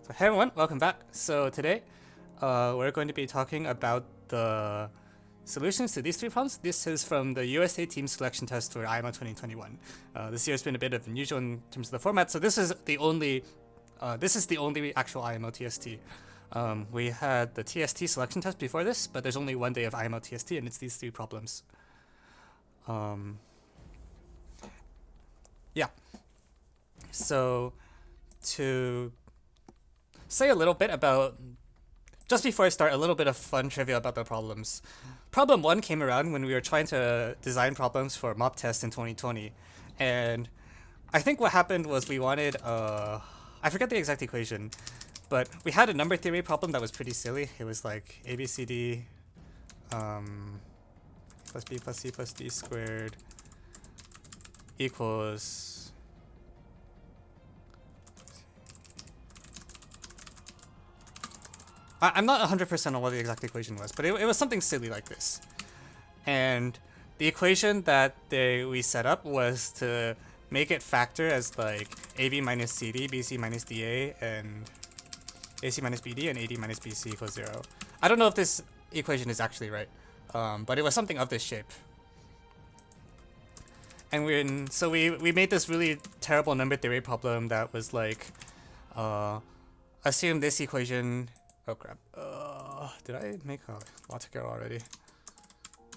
So hey everyone, welcome back. So today, we're going to be talking about the solutions to these three problems. This is from the USA Team Selection Test for IMO 2021. This year has been a bit of unusual in terms of the format. So this is the only actual IMO TST. We had the TST selection test before this, but there's only one day of IMO TST, and it's these three problems. Yeah. So to say a little bit about, just before I start, a little bit of fun trivia about the problems. Problem 1 came around when we were trying to design problems for mock test in 2020. And I think what happened was we wanted, I forget the exact equation, but we had a number theory problem that was pretty silly. It was like a+b+c+d squared equals... I'm not 100% on what the exact equation was, but it was something silly like this. And the equation that we set up was to make it factor as like AB minus CD, BC minus DA, and AC minus BD, and AD minus BC equals 0. I don't know if this equation is actually right, but it was something of this shape. And so we made this really terrible number theory problem that was like, assume this equation... Oh crap. Did I make a logic error already?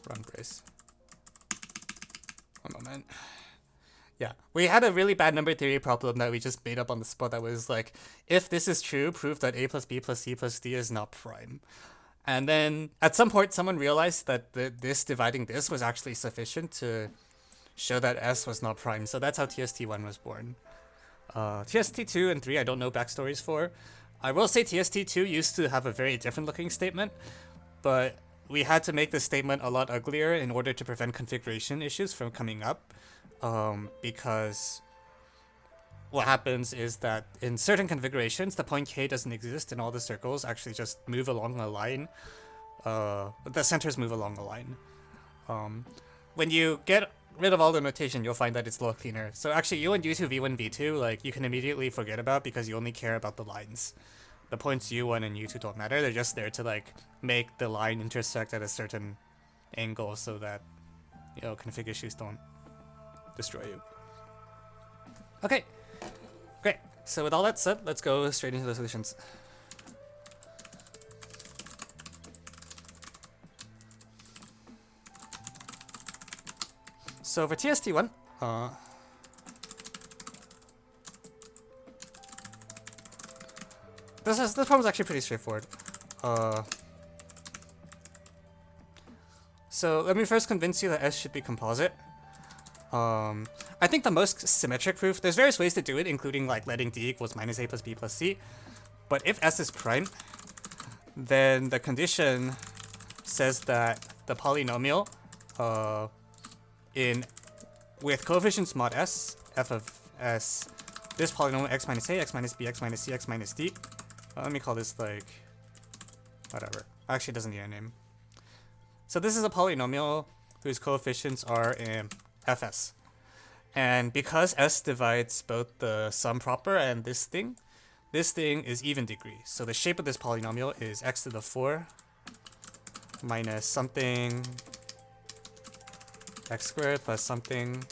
Run brace. One moment. Yeah, we had a really bad number theory problem that we just made up on the spot that was like, if this is true, prove that a plus b plus c plus d is not prime. And then at some point someone realized that this dividing this was actually sufficient to show that s was not prime. So that's how TST1 was born. TST2 and 3 I don't know backstories for. I will say TST2 used to have a very different looking statement, but we had to make the statement a lot uglier in order to prevent configuration issues from coming up, because what happens is that in certain configurations, the point K doesn't exist and all the circles actually just move along a line. The centers move along a line. When you get rid of all the notation, you'll find that it's a lot cleaner. So actually U and U2, V1, V2, like you can immediately forget about because you only care about the lines. The points U1 and U2 don't matter, they're just there to like make the line intersect at a certain angle so that, you know, config issues don't destroy you. Okay, great. So with all that said, let's go straight into the solutions. So for TST1, this problem is actually pretty straightforward. So let me first convince you that S should be composite. I think the most symmetric proof, there's various ways to do it, including like letting D equals minus A plus B plus C. But if S is prime, then the condition says that the polynomial, with coefficients mod s, f of s, this polynomial x minus a, x minus b, x minus c, x minus d. Let me call this like, whatever. Actually, it doesn't need a name. So this is a polynomial whose coefficients are in fs. And because s divides both the sum proper and this thing is even degree. So the shape of this polynomial is x to the 4 minus something x squared plus something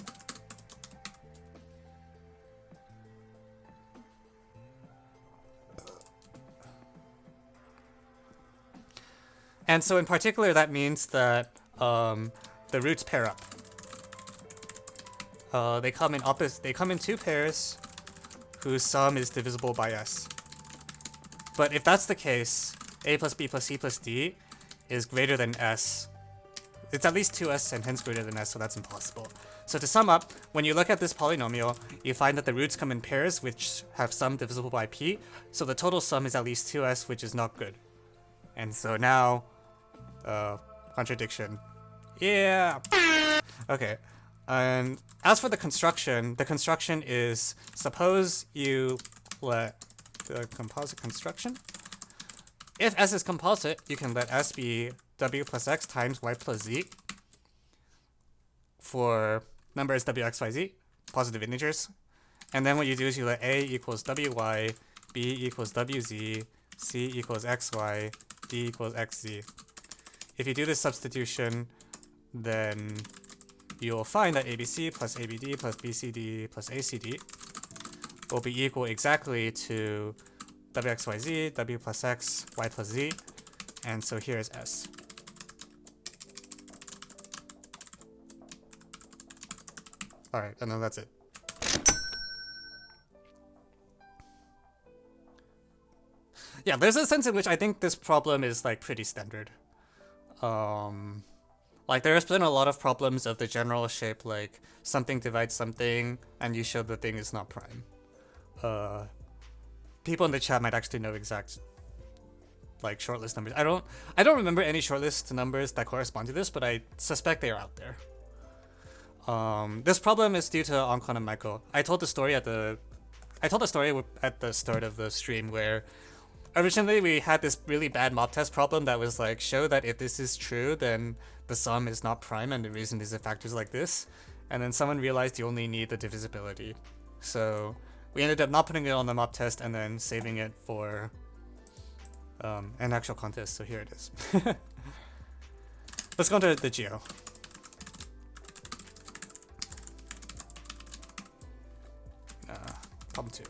and so in particular that means that the roots pair up. They come in two pairs whose sum is divisible by s. But if that's the case, a plus b plus c plus d is greater than s. It's at least 2s and hence greater than s, so that's impossible. So to sum up, when you look at this polynomial, you find that the roots come in pairs which have sum divisible by p, so the total sum is at least 2s, which is not good. And so now, contradiction. Yeah! Okay, and as for the construction is, suppose you let the composite construction. If s is composite, you can let s be w plus x times y plus z for numbers w, x, y, z, positive integers. And then what you do is you let a equals wy, B equals WZ, C equals XY, D equals XZ. If you do this substitution, then you'll find that ABC plus ABD plus BCD plus ACD will be equal exactly to WXYZ, W plus X, Y plus Z, and so here is S. Alright, and then that's it. Yeah, there's a sense in which I think this problem is like pretty standard. Like there's been a lot of problems of the general shape, like something divides something and you show the thing is not prime. People in the chat might actually know exact like shortlist numbers. I don't remember any shortlist numbers that correspond to this, but I suspect they are out there. This problem is due to Ankon and Michael. I told the story at the start of the stream where originally we had this really bad mob test problem that was like, show that if this is true, then the sum is not prime, and the reason is if factors like this. And then someone realized you only need the divisibility. So we ended up not putting it on the mob test and then saving it for an actual contest. So here it is. Let's go into the geo. Problem 2.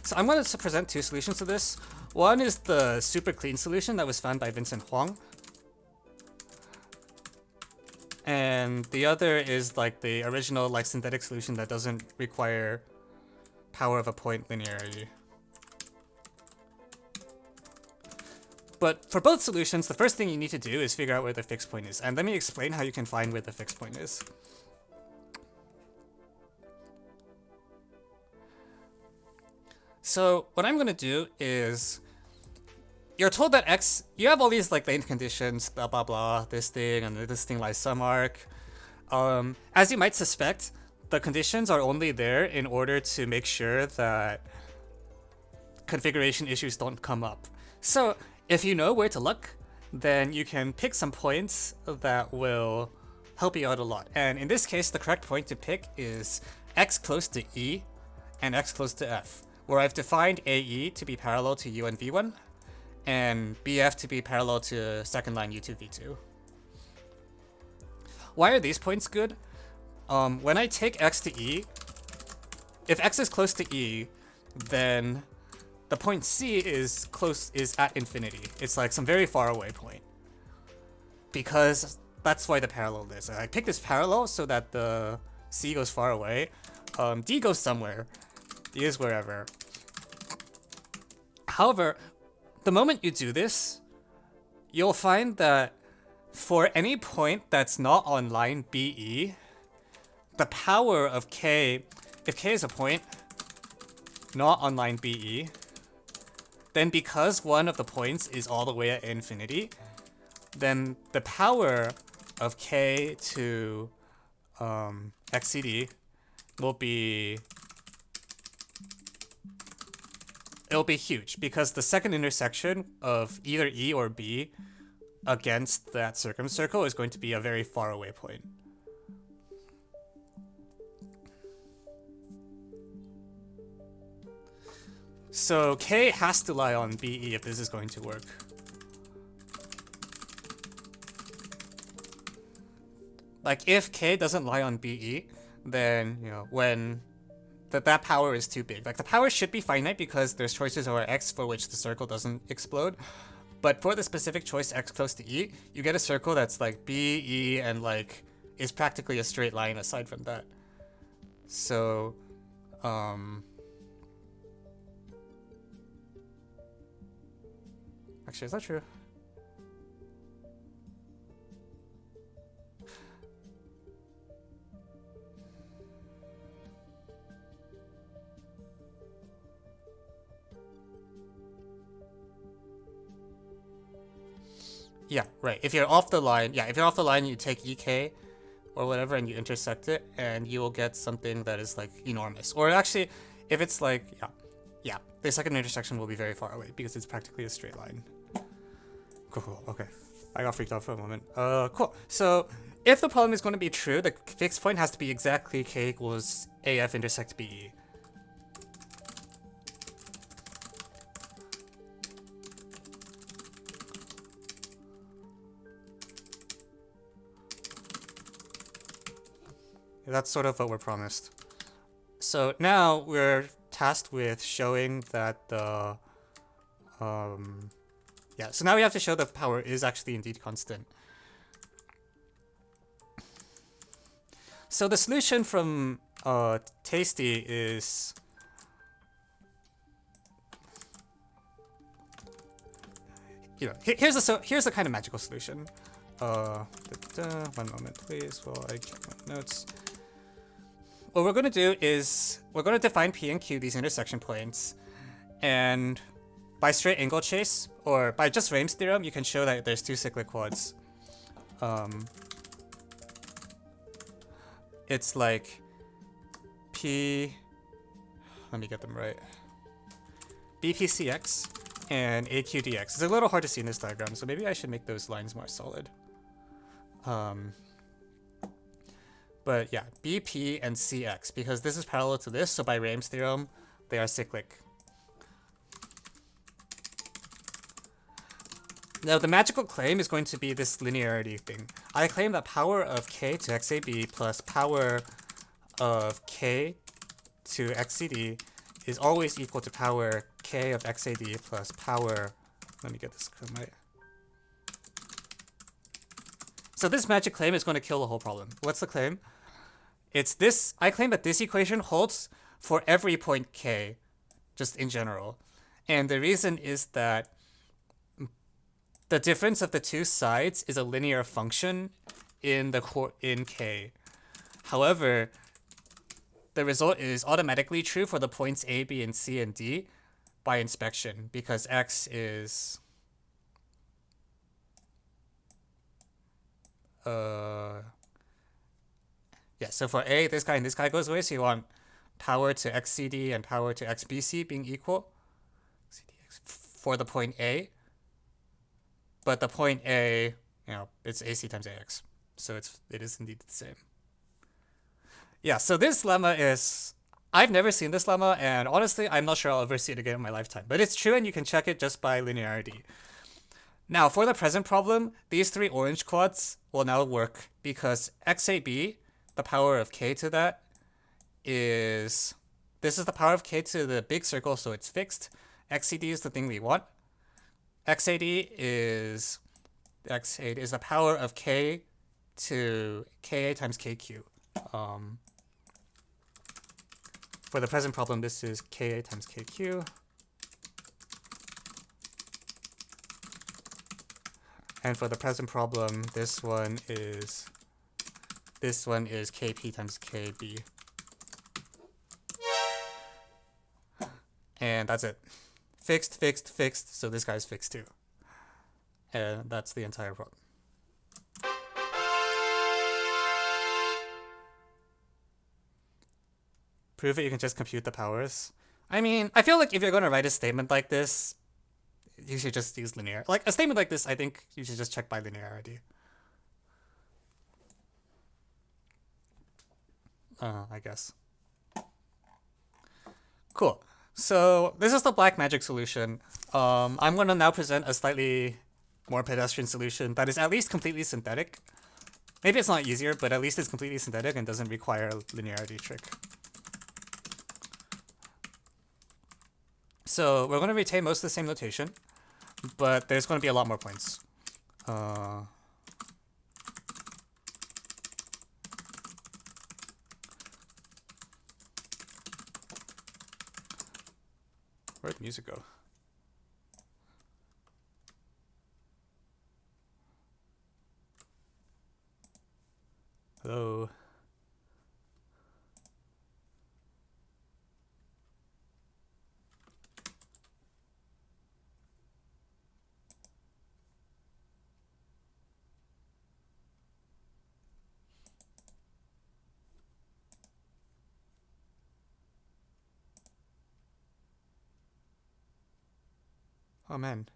So I'm going to present two solutions to this. One is the super clean solution that was found by Vincent Huang. And the other is like the original like synthetic solution that doesn't require power of a point linearity. But for both solutions, the first thing you need to do is figure out where the fixed point is. And let me explain how you can find where the fixed point is. So what I'm going to do is, you're told that X, you have all these like latent conditions, blah, blah, blah, this thing, and this thing lies some arc. As you might suspect, the conditions are only there in order to make sure that configuration issues don't come up. So if you know where to look, then you can pick some points that will help you out a lot. And in this case, the correct point to pick is X close to E and X close to F, where I've defined AE to be parallel to U and V1, and BF to be parallel to second line U2, V2. Why are these points good? When I take X to E, if X is close to E, then the point C is at infinity. It's like some very far away point, because that's why the parallel is. I pick this parallel so that the C goes far away. D goes somewhere. D is wherever. However, the moment you do this, you'll find that for any point that's not on line BE, the power of K, if K is a point not on line BE, then because one of the points is all the way at infinity, then the power of K to XCD will be, it'll be huge, because the second intersection of either E or B against that circumcircle is going to be a very far away point. So K has to lie on BE if this is going to work. Like if K doesn't lie on BE, then when that power is too big. Like the power should be finite because there's choices over X for which the circle doesn't explode. But for the specific choice X close to E, you get a circle that's like B, E, and like is practically a straight line aside from that. So, actually, is that true? Yeah, right. If you're off the line, you take EK or whatever and you intersect it, and you will get something that is like enormous. Or actually, if it's like, yeah, the second intersection will be very far away because it's practically a straight line. Cool. Okay. I got freaked out for a moment. Cool. So if the problem is going to be true, the fixed point has to be exactly K equals AF intersect BE. That's sort of what we're promised. So now we're tasked with showing that the yeah, so now we have to show the power is actually indeed constant. So the solution from Tasty is here's the kind of magical solution. One moment please while I check my notes. What we're going to do is we're going to define P and Q, these intersection points, and by straight angle chase, or by just Reims theorem, you can show that there's two cyclic quads. It's like P, let me get them right, BPCX and AQDX. It's a little hard to see in this diagram, so maybe I should make those lines more solid. But yeah, BP and CX, because this is parallel to this, so by Reims theorem, they are cyclic. Now the magical claim is going to be this linearity thing. I claim that power of k to xab plus power of k to xcd is always equal to power k of xad plus power, let me get this right. So this magic claim is going to kill the whole problem. What's the claim? It's this, I claim that this equation holds for every point k, just in general. And the reason is that the difference of the two sides is a linear function in k. However, the result is automatically true for the points A, B, and C, and D by inspection, because x is yeah, so for A, this guy and this guy goes away, so you want power to xcd and power to xbc being equal for the point A. But the point A, it's AC times AX. So it is indeed the same. Yeah, so this lemma is, I've never seen this lemma, and honestly, I'm not sure I'll ever see it again in my lifetime. But it's true, and you can check it just by linearity. Now, for the present problem, these three orange quads will now work, because XAB, the power of k to that, this is the power of k to the big circle, so it's fixed. XCD is the thing we want. XAD is the power of k to ka times kq. For the present problem, this is ka times kq. And for the present problem, this one is kp times kb. And that's it. Fixed, fixed, fixed, so this guy's fixed too. And that's the entire problem. Prove it, you can just compute the powers. I mean, I feel like if you're going to write a statement like this, you should just use linear. Like, a statement like this, I think you should just check by linearity. I guess. Cool. So this is the black magic solution. I'm going to now present a slightly more pedestrian solution that is at least completely synthetic. Maybe it's not easier, but at least it's completely synthetic and doesn't require a linearity trick. So we're going to retain most of the same notation, but there's going to be a lot more points. Where'd the music go? Hello? Oh man,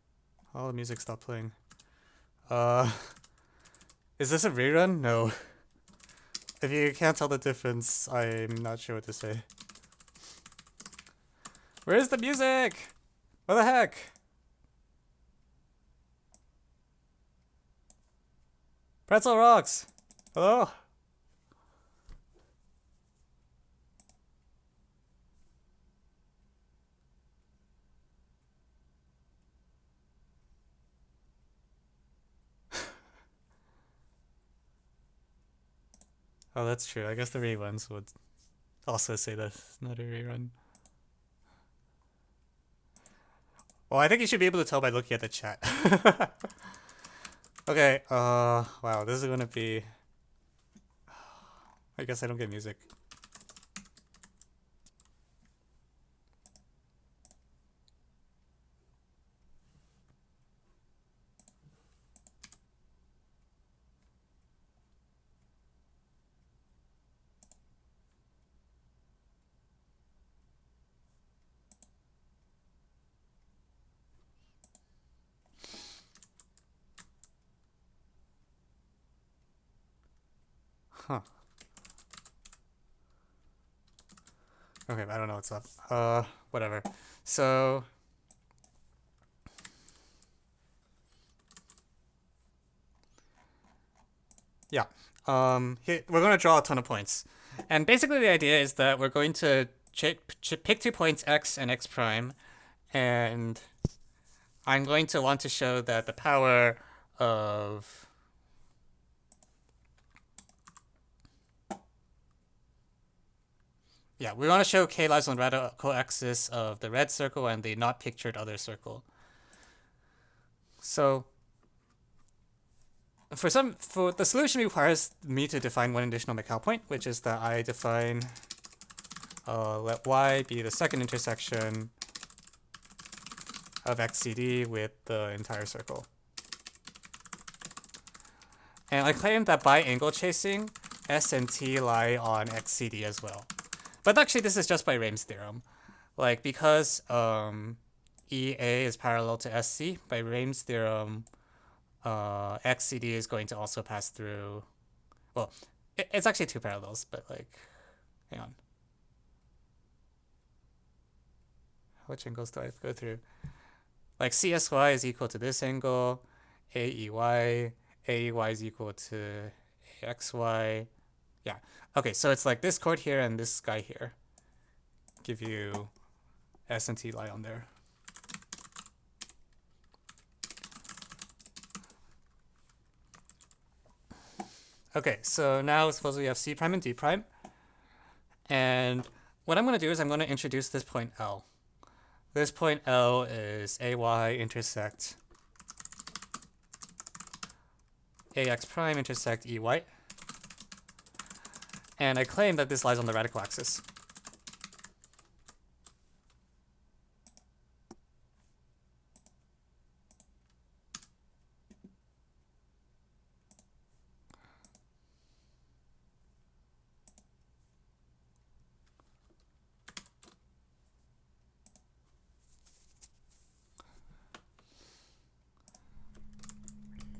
all the music stopped playing. Is this a rerun? No. If you can't tell the difference, I'm not sure what to say. Where's the music? What the heck? Pretzel rocks! Hello? Oh, that's true. I guess the reruns would also say that's not a rerun. Well, I think you should be able to tell by looking at the chat. Okay, wow, this is gonna be... I guess I don't get music. Huh. Okay, I don't know what's up. Whatever. So... yeah. We're going to draw a ton of points. And basically the idea is that we're going to pick 2 points, x and x prime, and I'm going to want to show that the power of... yeah, we want to show k lies on the radical axis of the red circle and the not pictured other circle. So for the solution requires me to define one additional MathCount point, which is that I define let y be the second intersection of xcd with the entire circle. And I claim that by angle chasing, s and t lie on xcd as well. But actually, this is just by Reims theorem. Like, because EA is parallel to SC, by Reims theorem, XCD is going to also pass through... well, it's actually 2 parallels, but like... hang on. Which angles do I go through? Like, CSY is equal to this angle, AEY is equal to AXY. Yeah. Okay, so it's like this chord here and this guy here. Give you S and T lie on there. Okay, so now suppose we have C prime and D prime. And what I'm going to do is I'm going to introduce this point L. This point L is AY intersect AX prime intersect EY. And I claim that this lies on the radical axis.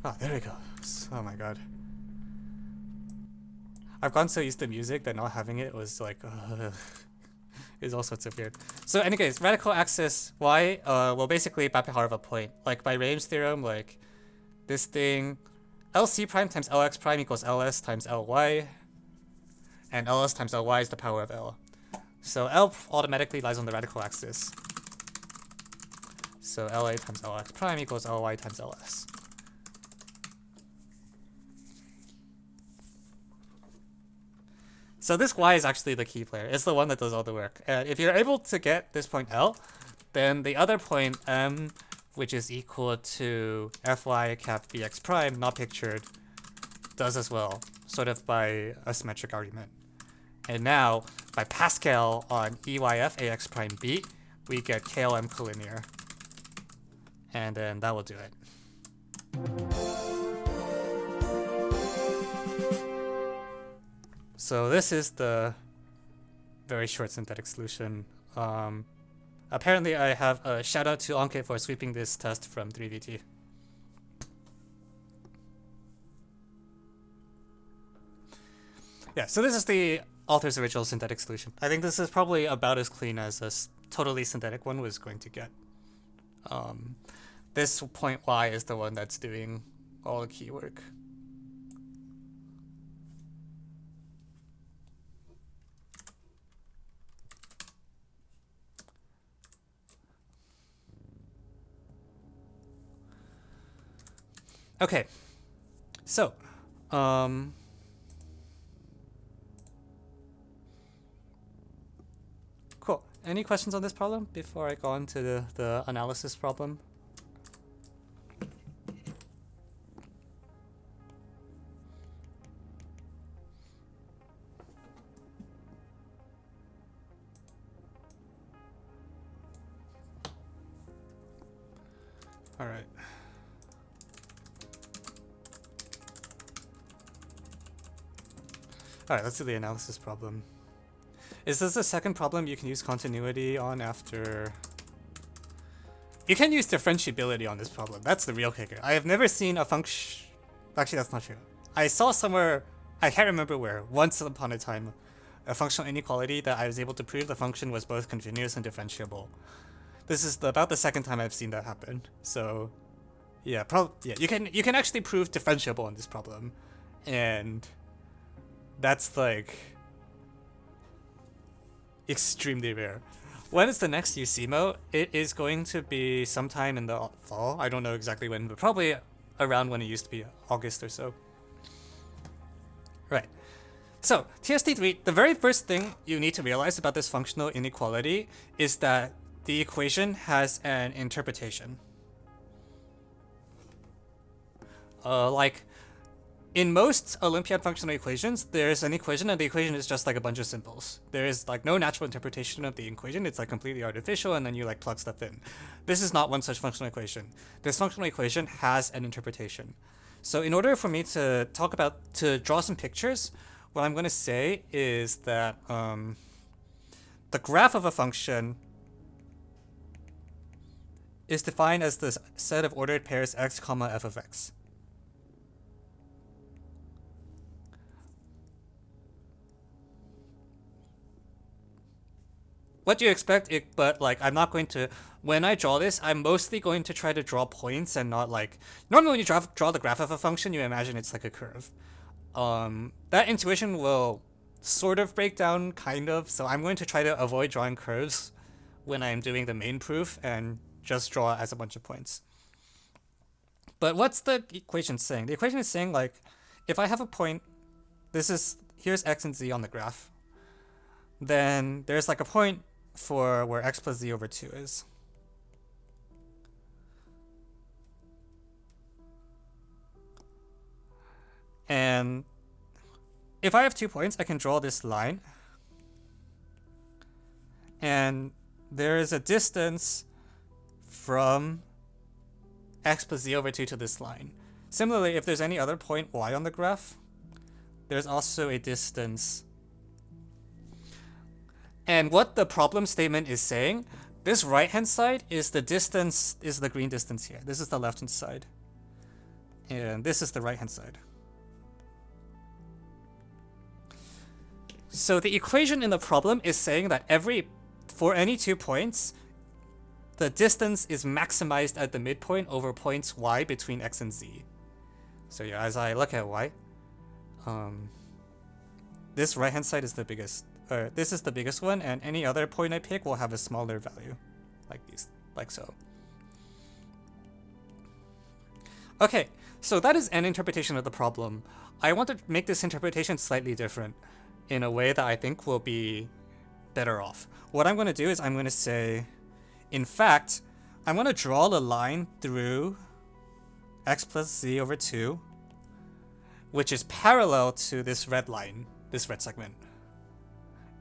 Oh, there we go. Oh my god. I've gotten so used to music that not having it was like, is all sorts of weird. So anyways, radical axis y will basically by power of a point. Like by Reims theorem, like this thing, LC prime times LX prime equals LS times LY, and LS times LY is the power of L. So L automatically lies on the radical axis. So LA times LX prime equals LY times LS. So this y is actually the key player. It's the one that does all the work. If you're able to get this point L, then the other point M, which is equal to Fy cap Vx prime, not pictured, does as well, sort of by a symmetric argument. And now, by Pascal on EYF Ax prime B, we get KLM collinear. And then that will do it. So this is the very short synthetic solution. Apparently I have a shout out to Anke for sweeping this test from 3VT. Yeah, so this is the author's original synthetic solution. I think this is probably about as clean as a totally synthetic one was going to get. This point y is the one that's doing all the key work. Okay, so, Any questions on this problem before I go on to the analysis problem? All right. All right, let's do the analysis problem. Is this the second problem you can use continuity on after? You can use differentiability on this problem. That's the real kicker. I have never seen a function. Actually, that's not true. I saw somewhere, I can't remember where, once upon a time, a functional inequality that I was able to prove the function was both continuous and differentiable. This is about the second time I've seen that happen. So, yeah, you can actually prove differentiable on this problem, and that's like extremely rare. When is the next UCMO? It is going to be sometime in the fall. I don't know exactly when, but probably around when it used to be, August or so. Right. So, TST3, the very first thing you need to realize about this functional inequality is that the equation has an interpretation. Like, in most Olympiad functional equations, there's an equation and the equation is just like a bunch of symbols. There is like no natural interpretation of the equation. It's like completely artificial and then you like plug stuff in. This is not one such functional equation. This functional equation has an interpretation. So in order for me to draw some pictures, what I'm going to say is that the graph of a function is defined as the set of ordered pairs x, comma f of x. What do you expect? But like, I'm not going to. When I draw this, I'm mostly going to try to draw points and not like. Normally, when you draw the graph of a function, you imagine it's like a curve. That intuition will sort of break down, kind of. So I'm going to try to avoid drawing curves when I'm doing the main proof and just draw it as a bunch of points. But what's the equation saying? The equation is saying like, if I have a point, here's x and z on the graph. Then there's like a point for where x plus z over 2 is. And if I have 2 points, I can draw this line. And there is a distance from x plus z over 2 to this line. Similarly, if there's any other point y on the graph, there's also a distance. And what the problem statement is saying, this right-hand side is the distance, is the green distance here. This is the left-hand side. And this is the right-hand side. So the equation in the problem is saying that for any 2 points, the distance is maximized at the midpoint over points y between x and z. So yeah, as I look at y, this right-hand side is the biggest. This is the biggest one, and any other point I pick will have a smaller value, like so. Okay, so that is an interpretation of the problem. I want to make this interpretation slightly different in a way that I think will be better off. What I'm going to do is I'm going to say, in fact, I'm going to draw the line through x plus z over 2, which is parallel to this red line, this red segment.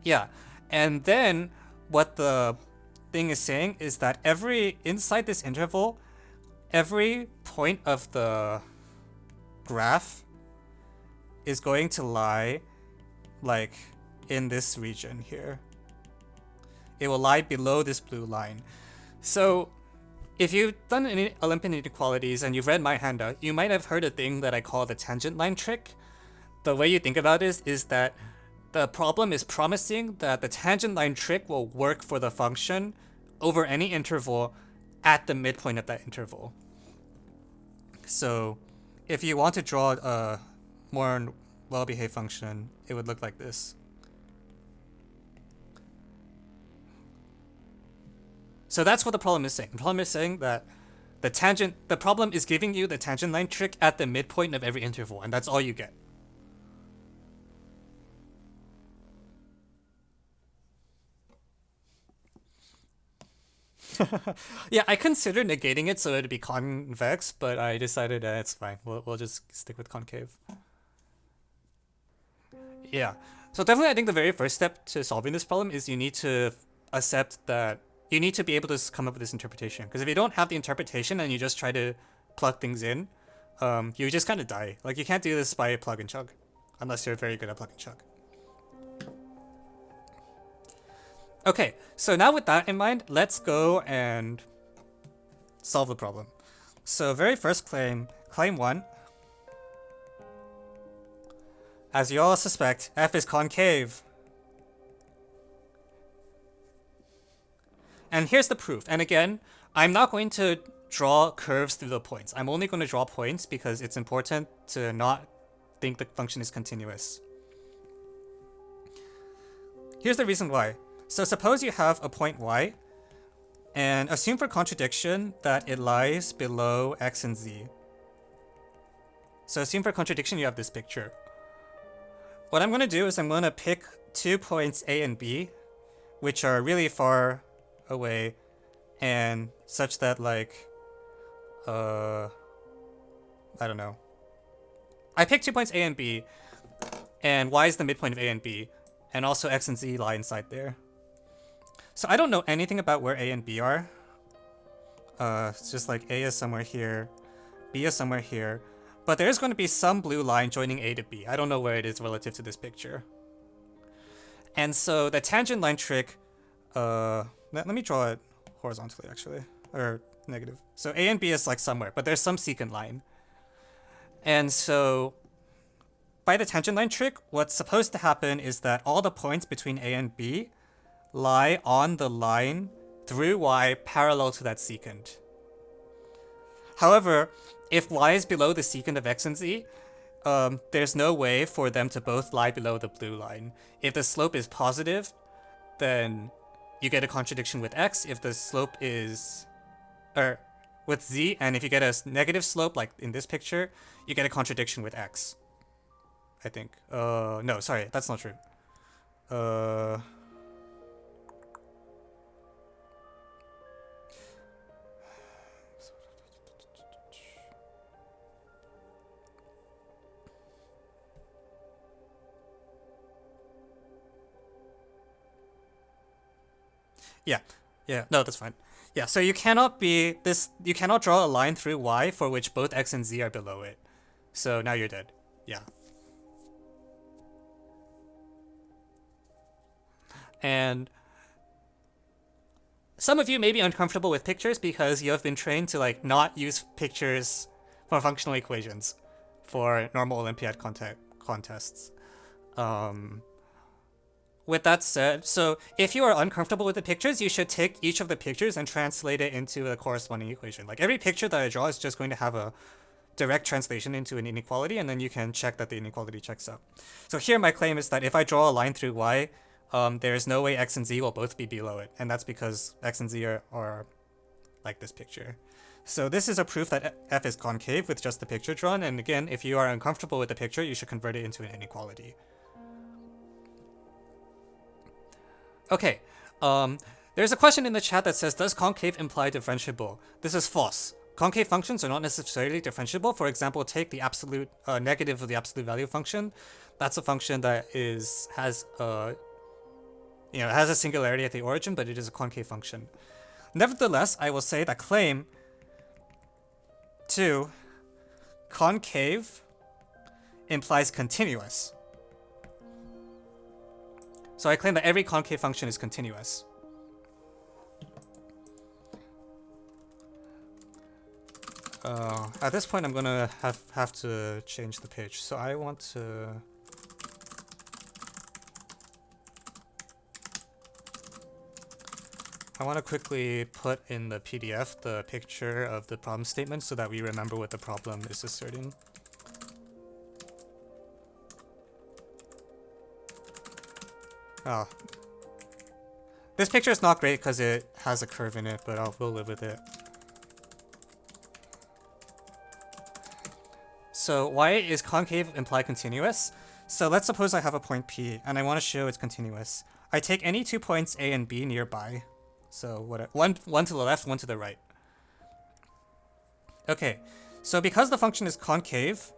Yeah, and then what the thing is saying is that inside this interval, every point of the graph is going to lie like in this region here. It will lie below this blue line. So if you've done any Olympiad inequalities and you've read my handout, you might have heard a thing that I call the tangent line trick. The way you think about it is that the problem is promising that the tangent line trick will work for the function over any interval at the midpoint of that interval. So if you want to draw a more well-behaved function, it would look like this. So that's what the problem is saying. The problem is saying that the problem is giving you the tangent line trick at the midpoint of every interval, and that's all you get. Yeah, I considered negating it so it'd be convex, but I decided it's fine. We'll just stick with concave. Yeah. So definitely I think the very first step to solving this problem is you need to accept that you need to be able to come up with this interpretation. Because if you don't have the interpretation and you just try to plug things in, you just kind of die. Like you can't do this by plug and chug, unless you're very good at plug and chug. Okay, so now with that in mind, let's go and solve the problem. So very first claim 1. As you all suspect, f is concave. And here's the proof. And again, I'm not going to draw curves through the points. I'm only going to draw points because it's important to not think the function is continuous. Here's the reason why. So suppose you have a point y, and assume for contradiction that it lies below x and z. So assume for contradiction you have this picture. What I'm going to do is I'm going to pick 2 points A and B, which are really far away, and such that like, I don't know. I picked 2 points A and B, and y is the midpoint of A and B, and also x and z lie inside there. So I don't know anything about where A and B are. It's just like A is somewhere here, B is somewhere here, but there's going to be some blue line joining A to B. I don't know where it is relative to this picture. And so the tangent line trick, let me draw it horizontally actually, or negative. So A and B is like somewhere, but there's some secant line. And so by the tangent line trick, what's supposed to happen is that all the points between A and B lie on the line through y parallel to that secant. However, if y is below the secant of x and z, there's no way for them to both lie below the blue line. If the slope is positive, then you get a contradiction with x. If the slope is, or with z, and if you get a negative slope, like in this picture, you get a contradiction with x. I think. No, sorry, that's not true. Yeah, no, that's fine. Yeah, so you cannot draw a line through y for which both x and z are below it. So now you're dead. Yeah. And some of you may be uncomfortable with pictures because you have been trained to like not use pictures for functional equations for normal Olympiad contests. With that said, so if you are uncomfortable with the pictures, you should take each of the pictures and translate it into a corresponding equation. Like every picture that I draw is just going to have a direct translation into an inequality, and then you can check that the inequality checks out. So here my claim is that if I draw a line through y, there is no way x and z will both be below it, and that's because x and z are like this picture. So this is a proof that f is concave with just the picture drawn, and again, if you are uncomfortable with the picture, you should convert it into an inequality. Okay, there's a question in the chat that says, does concave imply differentiable? This is false. Concave functions are not necessarily differentiable. For example, take the absolute negative of the absolute value function. That's a function that has a singularity at the origin, but it is a concave function. Nevertheless, I will say that claim 2, concave implies continuous. So I claim that every concave function is continuous. At this point, I'm gonna have to change the page. So I want to. I want to quickly put in the PDF the picture of the problem statement so that we remember what the problem is asserting. Oh. This picture is not great because it has a curve in it, but we'll live with it. So why is concave imply continuous? So let's suppose I have a point P and I want to show it's continuous. I take any 2 points A and B nearby. So one to the left, one to the right. Okay, so because the function is concave,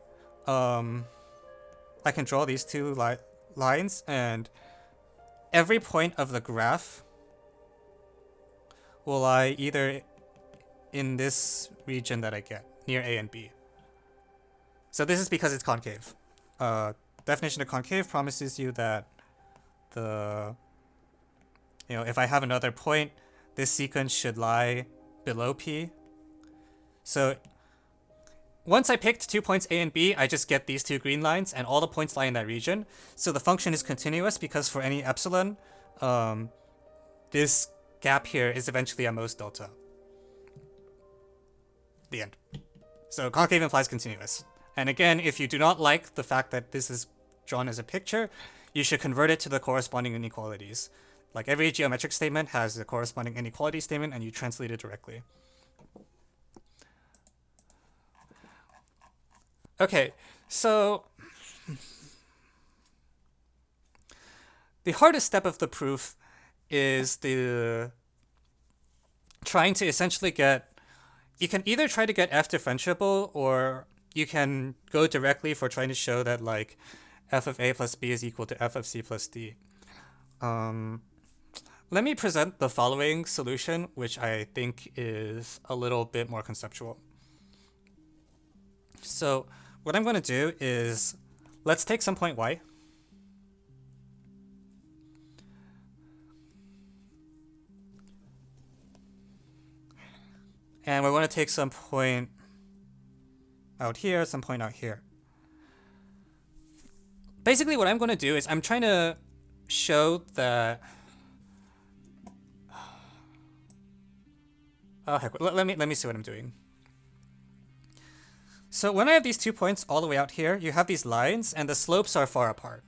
I can draw these two lines, and every point of the graph will lie either in this region that I get, near A and B. So this is because it's concave. Definition of concave promises you that if I have another point, this sequence should lie below P. So once I picked 2 points A and B, I just get these two green lines, and all the points lie in that region. So the function is continuous because for any epsilon, this gap here is eventually at most delta. The end. So concave implies continuous. And again, if you do not like the fact that this is drawn as a picture, you should convert it to the corresponding inequalities. Like every geometric statement has the corresponding inequality statement, and you translate it directly. Okay, so the hardest step of the proof is trying to essentially get, you can either try to get f differentiable, or you can go directly for trying to show that like f of a plus b is equal to f of c plus d. Let me present the following solution, which I think is a little bit more conceptual. So what I'm going to do is, let's take some point y. And we're going to take some point out here, some point out here. Basically what I'm going to do is I'm trying to show that... Oh heck, let me see what I'm doing. So when I have these 2 points all the way out here, you have these lines, and the slopes are far apart.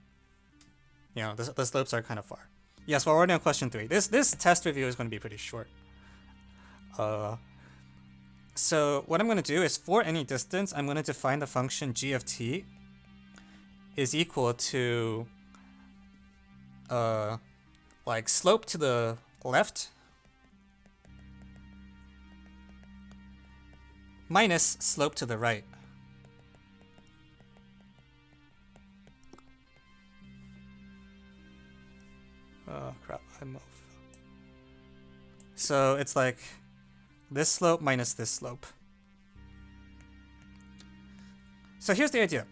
The slopes are kind of far. Yes, we're already on question 3. This test review is going to be pretty short. So what I'm going to do is, for any distance, I'm going to define the function g of t is equal to like slope to the left minus slope to the right. Oh crap, I'm off. So it's like this slope minus this slope. So here's the idea.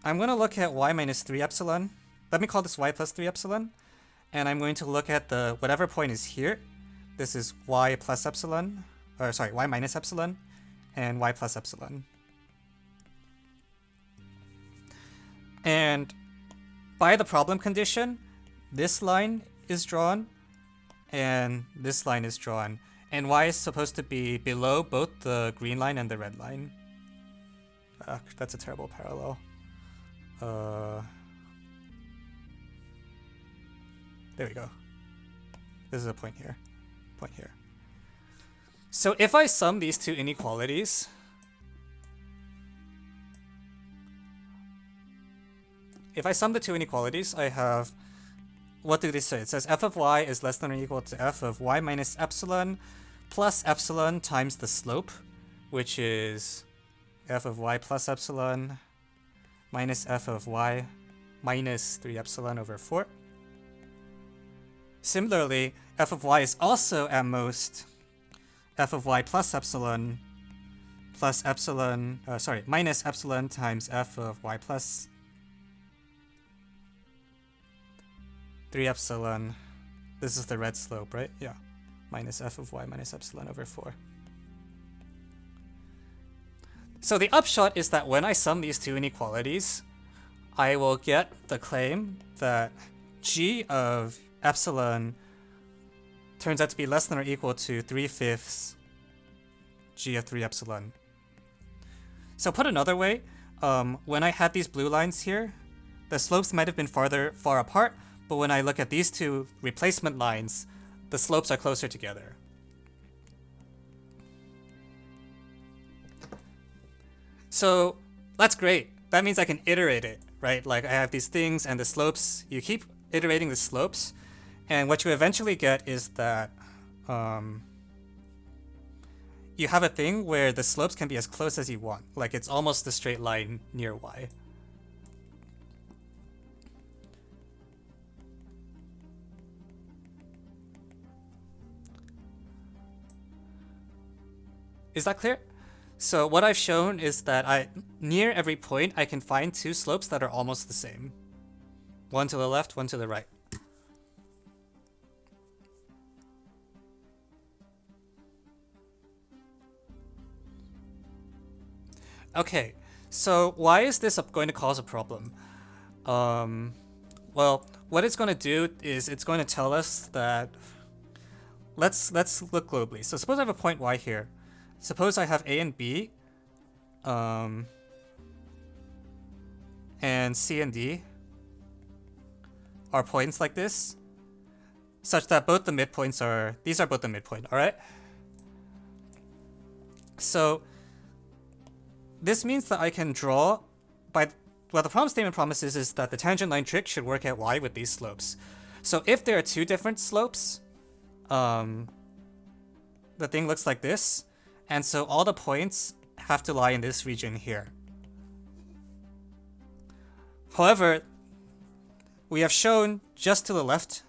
I'm going to look at y minus 3 epsilon. Let me call this y plus 3 epsilon. And I'm going to look at the whatever point is here. This is y plus epsilon, or sorry, y minus epsilon, and y plus epsilon. And by the problem condition, this line is drawn, and this line is drawn. And y is supposed to be below both the green line and the red line. That's a terrible parallel. There we go. This is a point here. Point here. So if I sum these two inequalities, I have, what do they say? It says f of y is less than or equal to f of y minus epsilon plus epsilon times the slope, which is f of y plus epsilon minus f of y minus 3 epsilon over 4. Similarly, f of y is also at most f of y plus epsilon minus epsilon times f of y plus 3 epsilon. This is the red slope, right? Yeah. Minus f of y minus epsilon over 4. So the upshot is that when I sum these two inequalities, I will get the claim that g of epsilon turns out to be less than or equal to 3/5 g of 3 epsilon. So put another way, when I had these blue lines here, the slopes might have been far apart, but when I look at these two replacement lines, the slopes are closer together. So that's great. That means I can iterate it, right? Like I have these things and the slopes, you keep iterating the slopes, and what you eventually get is that you have a thing where the slopes can be as close as you want. Like it's almost a straight line near y. Is that clear? So what I've shown is that near every point I can find two slopes that are almost the same. One to the left, one to the right. Okay, so why is this going to cause a problem? Well, what it's going to do is it's going to tell us that let's look globally. So suppose I have a point y here. Suppose I have A and B, and C and D are points like this, such that both the midpoints are, these are both the midpoint, alright? So this means that I can draw, what the problem statement promises is that the tangent line trick should work at y with these slopes. So if there are two different slopes, the thing looks like this, and so all the points have to lie in this region here. However, we have shown just to the left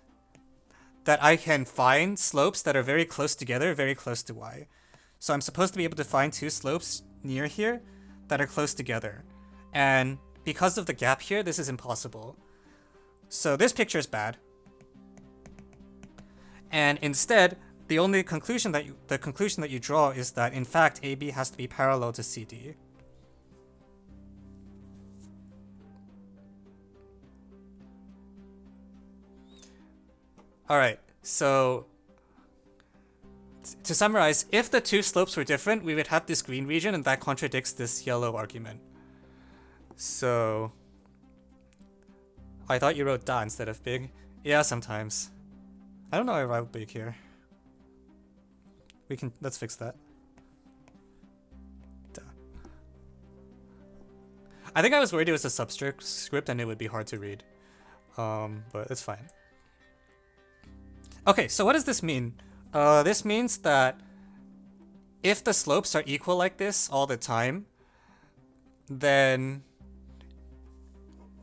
that I can find slopes that are very close together, very close to y. So I'm supposed to be able to find two slopes near here that are close together. And because of the gap here, this is impossible. So this picture is bad. And instead, the only conclusion that you draw is that in fact AB has to be parallel to CD. Alright, so to summarize, if the two slopes were different, we would have this green region, and that contradicts this yellow argument. So I thought you wrote da instead of big. Yeah, sometimes. I don't know why I wrote big here. Let's fix that. Da. I think I was worried it was a subscript and it would be hard to read. But it's fine. Okay, so what does this mean? This means that if the slopes are equal like this all the time, then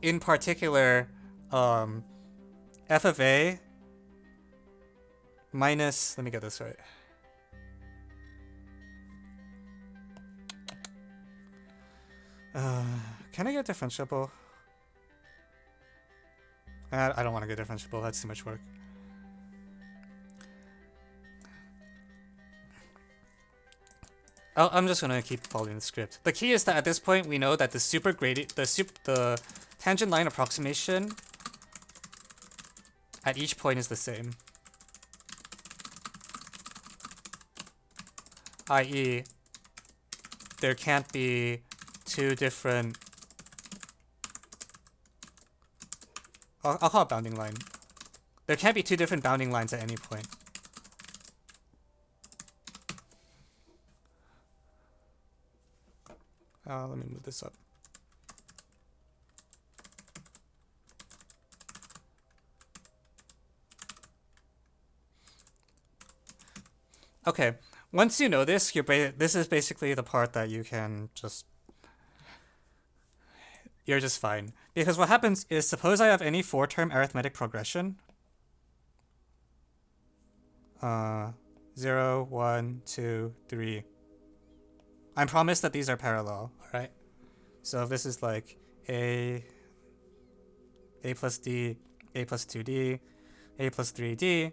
in particular, f of a minus, let me get this right. Can I get differentiable? I don't want to get differentiable, that's too much work. I'm just gonna keep following the script. The key is that at this point we know that the tangent line approximation at each point is the same. i.e., there can't be two different, I'll call it bounding line. There can't be two different bounding lines at any point. Let me move this up. Okay, once you know this, this is basically the part that you can you're just fine. Because what happens is, suppose I have any 4-term arithmetic progression. 0, 1, 2, 3. I'm promised that these are parallel, alright? So if this is like a plus d, a plus 2d, a plus 3d.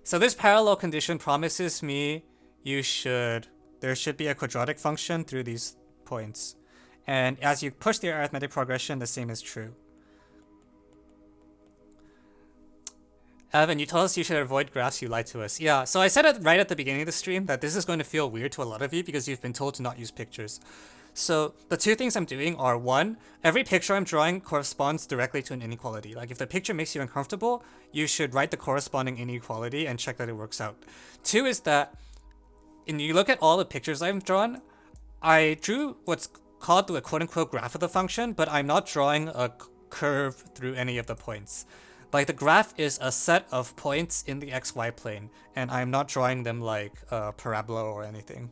So this parallel condition promises me there should be a quadratic function through these points. And as you push the arithmetic progression, the same is true. Evan, you told us you should avoid graphs, you lied to us. Yeah, so I said it right at the beginning of the stream that this is going to feel weird to a lot of you because you've been told to not use pictures. So the two things I'm doing are, one, every picture I'm drawing corresponds directly to an inequality. Like if the picture makes you uncomfortable, you should write the corresponding inequality and check that it works out. Two is that when you look at all the pictures I've drawn, I drew what's called the quote-unquote graph of the function, but I'm not drawing a curve through any of the points. Like the graph is a set of points in the xy plane, and I'm not drawing them like a parabola or anything.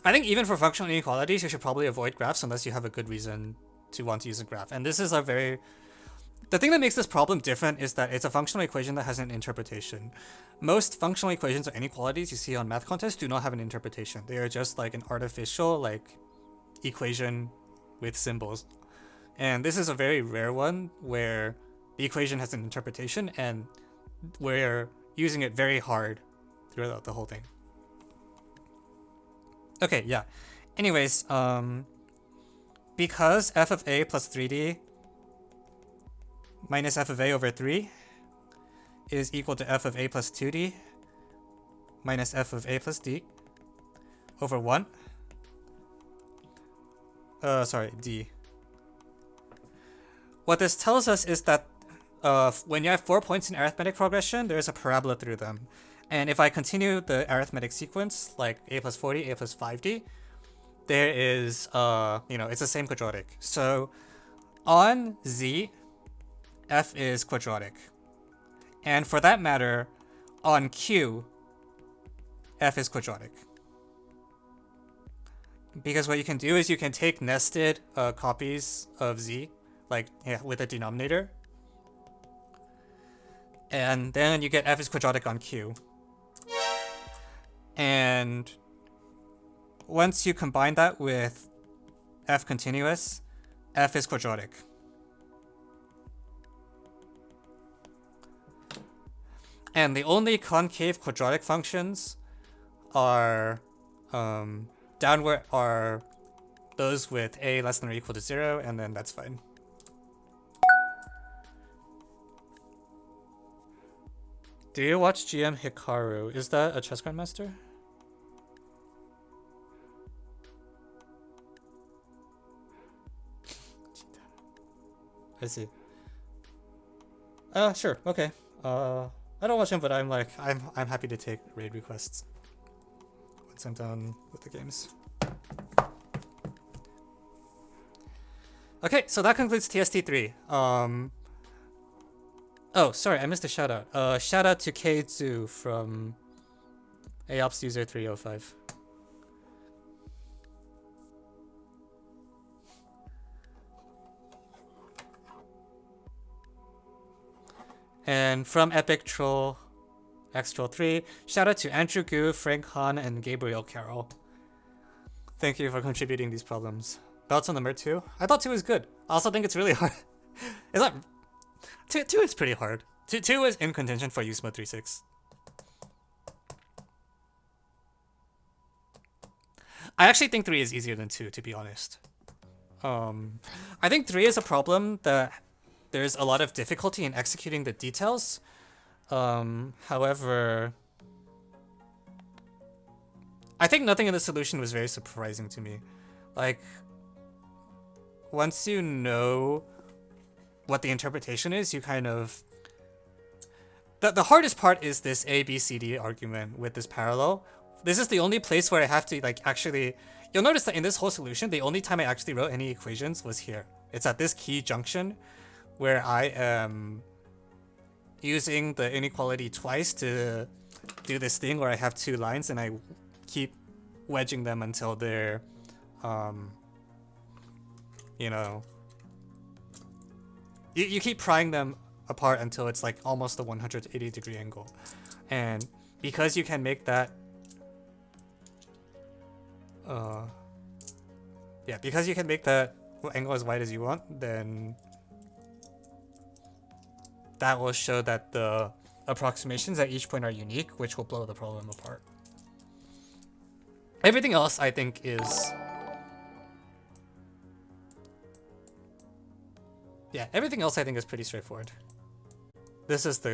I think even for functional inequalities, you should probably avoid graphs unless you have a good reason to want to use a graph. And this is a very... The thing that makes this problem different is that it's a functional equation that has an interpretation. Most functional equations or inequalities you see on MathCounts do not have an interpretation. They are just like an artificial like equation with symbols. And this is a very rare one where the equation has an interpretation and we're using it very hard throughout the whole thing. Okay, yeah. Anyways, because f of a plus 3d minus f of a over 3 is equal to f of a plus 2d minus f of a plus d over 1. D. What this tells us is that when you have 4 points in arithmetic progression, there's a parabola through them. And if I continue the arithmetic sequence, like a plus 4d, a plus 5d, there is, it's the same quadratic. So on z, f is quadratic. And for that matter, on q, f is quadratic. Because what you can do is you can take nested copies of z, with a denominator. And then you get f is quadratic on q. And once you combine that with f continuous, f is quadratic. And the only concave quadratic functions are downward are those with a less than or equal to 0, and then that's fine. Do you watch GM Hikaru? Is that a chess grandmaster? I see. Sure, okay. I don't watch him, but I'm happy to take raid requests once I'm done with the games. Okay, so that concludes TST3. Oh, sorry, I missed a shout out. Shout out to Keizu from AOPS user 305. And from Epic Troll X Troll 3, shout out to Andrew Gu, Frank Han, and Gabriel Carroll. Thank you for contributing these problems. Thoughts on the Mert 2? I thought 2 was good. I also think it's really hard. It's not... 2 is pretty hard. 2 is in contention for Usmo 3.6. I actually think 3 is easier than 2, to be honest. I think 3 is a problem that there's a lot of difficulty in executing the details. However, I think nothing in the solution was very surprising to me. Like, once you know what the interpretation is, you kind of... The hardest part is this a+b+c+d argument with this parallel. This is the only place where I have to, actually... You'll notice that in this whole solution, the only time I actually wrote any equations was here. It's at this key junction where I am using the inequality twice to do this thing where I have 2 lines and I keep wedging them until they're, you keep prying them apart until it's like almost a 180-degree angle. And because you can make that, because you can make that angle as wide as you want, then that will show that the approximations at each point are unique, which will blow the problem apart. Everything else, I think, is... Yeah, everything else I think is pretty straightforward. This is the